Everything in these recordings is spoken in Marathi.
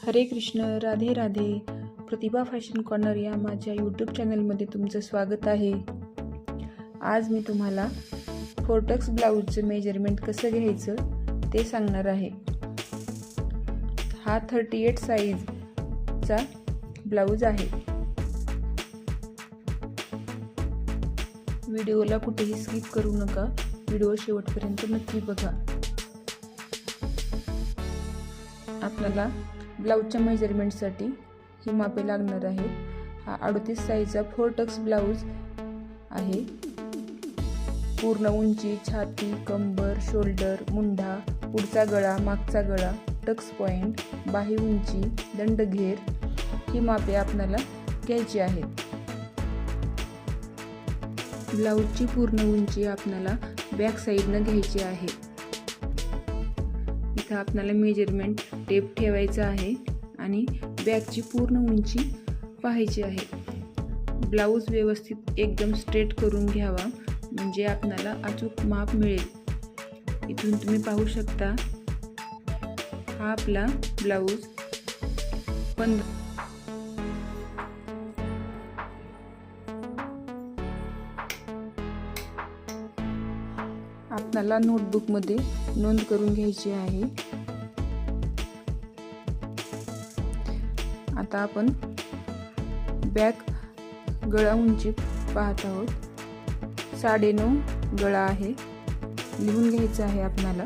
हरे कृष्ण, राधे राधे. प्रतिभा फॅशन कॉर्नर या माझ्या यूट्यूब चॅनलमध्ये तुमचं स्वागत आहे. आज मी तुम्हाला फोर्टक्स ब्लाऊजचं मेजरमेंट कसं घ्यायचं ते सांगणार आहे. हा 38 साईजचा ब्लाऊज आहे. व्हिडिओला कुठेही स्किप करू नका, व्हिडिओ शेवटपर्यंत नक्की बघा. आपल्याला ब्लाऊजच्या मेजरमेंटसाठी ही मापे लागणार आहे. हा 38 साईजचा फोर्टक्स ब्लाऊज आहे. पूर्ण उंची, छाती, कंबर, शोल्डर, मुंढा, पुढचा गळा, मागचा गळा, टक्स पॉइंट, बाही उंची, दंडघेर ही मापे आपल्याला घ्यायची आहेत. ब्लाऊजची पूर्ण उंची आपल्याला बॅक साईडनं घ्यायची आहे. इथं आपल्याला मेजरमेंट टेप ठेवायचा आहे आणि बॅकची पूर्ण उंची पाहायची आहे. ब्लाऊज व्यवस्थित एकदम स्ट्रेट करून घ्यावा, म्हणजे आपल्याला अचूक माप मिळेल. इथून तुम्ही पाहू शकता, हा आपला ब्लाऊज आपल्याला नोटबुकमध्ये नोंद करून घ्यायची आहे. आता आपण बॅक गळा उंची पाहत आहोत. 9.5 गळा आहे. लिहून घ्यायचं आहे आपल्याला.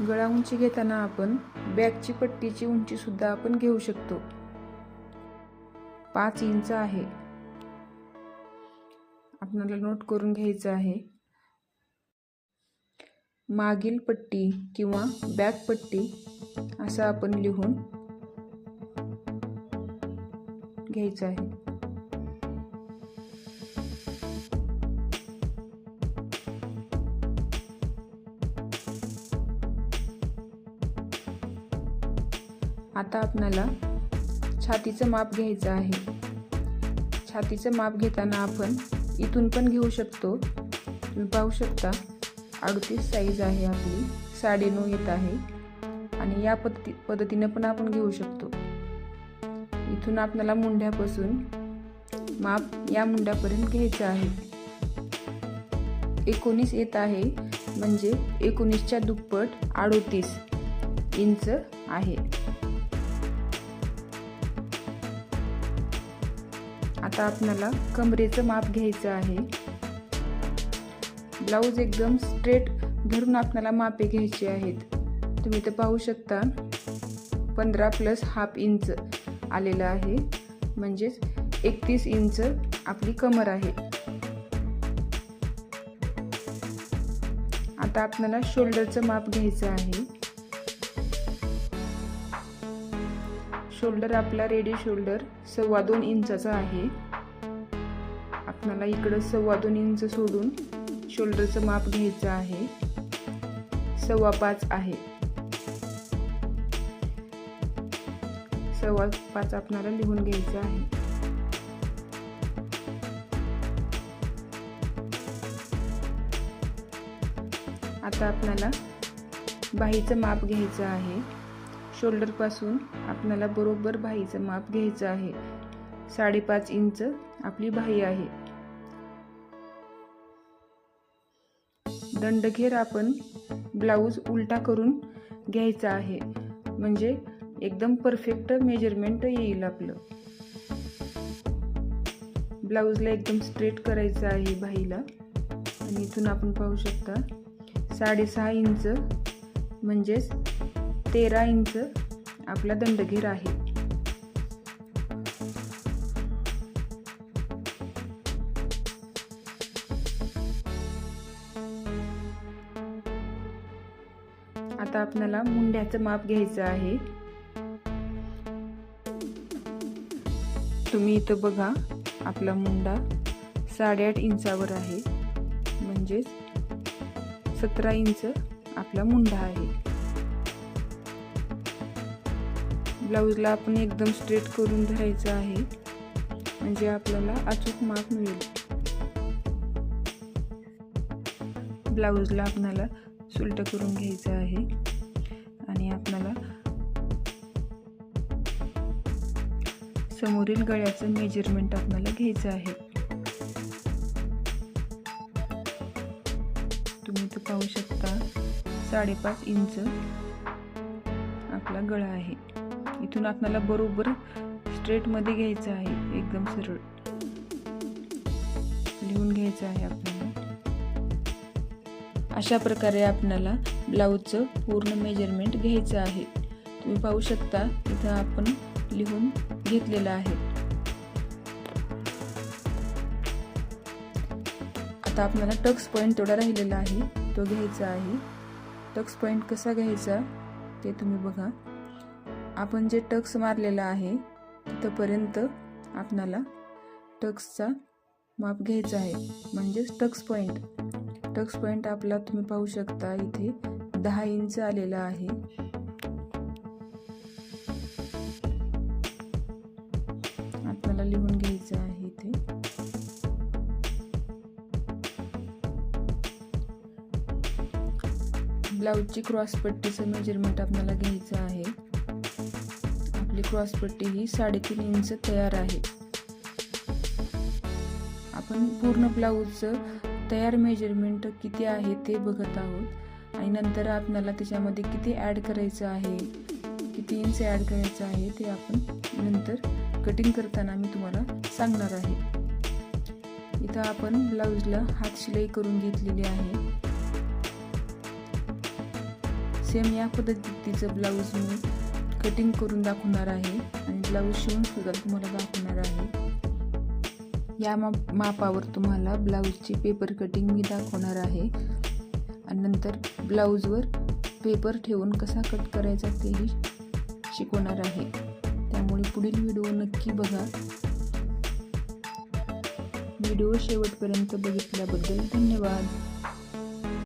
गळा उंची घेताना आपण बॅकची पट्टीची उंची सुद्धा आपण घेऊ शकतो. 5 इंच आहे. आपल्याला नोट करून घ्यायचं आहे. मागील पट्टी किंवा बॅक पट्टी असं आपण लिहून घ्यायचं आहे. आता आपल्याला छातीचं माप घ्यायचं आहे. छातीचं माप घेताना आपण इथून पण घेऊ शकतो. तुम्ही पाहू शकता, 38 साईज आहे आपली, 9.5 येत आहे आणि या पद्धतीने पण आपण घेऊ शकतो. इथून आपल्याला मुंड्यापासून माप या मुंड्यापर्यंत घ्यायचं आहे. 19 येत आहे, म्हणजे 19च्या दुप्पट 38 इंच आहे. आता आपल्याला कमरेचं माप घ्यायचं आहे. ब्लाऊज एकदम स्ट्रेट धरून आपल्याला मापे घ्यायची आहेत. तुम्ही इथं पाहू शकता, 15 + ½ इंच आलेलं आहे, म्हणजेच 31 इंच आपली कमर आहे. आता आपल्याला शोल्डरचं माप घ्यायचं आहे. शोल्डर आपला रेडी शोल्डर 2.25 इंचाचा आहे. आपल्याला इकडं 2.25 इंच सोडून शोल्डरचं माप घ्यायचं आहे. 5.25 आहे. 5.25 आपल्याला लिहून घ्यायचं आहे. आता आपल्याला बाहीचं माप घ्यायचं आहे. शोल्डर पासून आपल्याला बरोबर बाहीचं माप घ्यायचं आहे. 5.5 इंच आपली बाही आहे. दंडघेर आपण ब्लाऊज उलटा करून घ्यायचा आहे, म्हणजे एकदम परफेक्ट मेजरमेंट येईल आपलं. ब्लाऊजला एकदम स्ट्रेट करायचं आहे बाहीला. आणि इथून आपण पाहू शकता, 6.5 इंच म्हणजेच 13 इंच आपला दंडघेर आहे. आता आपल्याला मुंड्याचं माप घ्यायचं आहे. तुम्ही इथं बघा, आपला मुंडा 8.5 इंचावर आहे, म्हणजेच 17 इंच आपला मुंडा आहे. ब्लाऊजला आपण एकदम स्ट्रेट करून धरायचं आहे, म्हणजे आपल्याला अचूक माप मिळेल. ब्लाऊजला आपल्याला सुलट करून घ्यायचं आहे आणि आपल्याला समोरील गळ्याचं मेजरमेंट आपल्याला घ्यायचं आहे. तुम्ही इथं पाहू शकता 5.5 इंच आपला गळा आहे. इथून आपल्याला बरोबर स्ट्रेट मध्ये घ्यायचं आहे, एकदम सरळ लिहून घ्यायचं आहे आपल्याला. अशा प्रकारे आपल्याला ब्लाऊजचं पूर्ण मेजरमेंट घ्यायचं आहे. तुम्ही पाहू शकता इथं आपण लिहून घेतलेलं आहे. आता आपल्याला टक्स पॉइंट तेवढा राहिलेला आहे तो घ्यायचा आहे. टक्स पॉइंट कसा घ्यायचा ते तुम्ही बघा. आपण जे टक्स मारलेला आहे तिथपर्यंत आपल्याला टक्सचा माप घ्यायचा आहे, म्हणजेच टक्स पॉइंट. टक्स पॉइंट आपला तुम्ही पाहू शकता इथे 10 इंच आलेला आहे. आपल्याला लिहून घ्यायचं आहे इथे. ब्लाऊजची क्रॉस पट्टीचं मेजरमेंट आपल्याला घ्यायचं आहे. आपली क्रॉस पट्टी ही 3.5 इंच तयार आहे. आपण पूर्ण ब्लाऊजचं तयार मेजरमेंट किती आहे ते बघत आहोत आणि नंतर आपल्याला त्याच्यामध्ये किती ॲड करायचं आहे, किती इंच ॲड करायचं आहे ते आपण नंतर कटिंग करताना मी तुम्हाला सांगणार आहे. इथं आपण ब्लाऊजला हात शिलाई करून घेतलेली आहे. सेम या पद्धतीचं ब्लाऊज मी कटिंग करून दाखवणार आहे आणि ब्लाऊज शिवून सुद्धा तुम्हाला दाखवणार आहे. या मापावर तुम्हाला ब्लाऊजची पेपर कटिंग मी दाखवणार आहे आणि नंतर ब्लाऊजवर पेपर ठेवून कसा कट करायचा तेही शिकवणार आहे. त्यामुळे पुढील व्हिडिओ नक्की बघा. व्हिडिओ शेवटपर्यंत बघितल्याबद्दल धन्यवाद.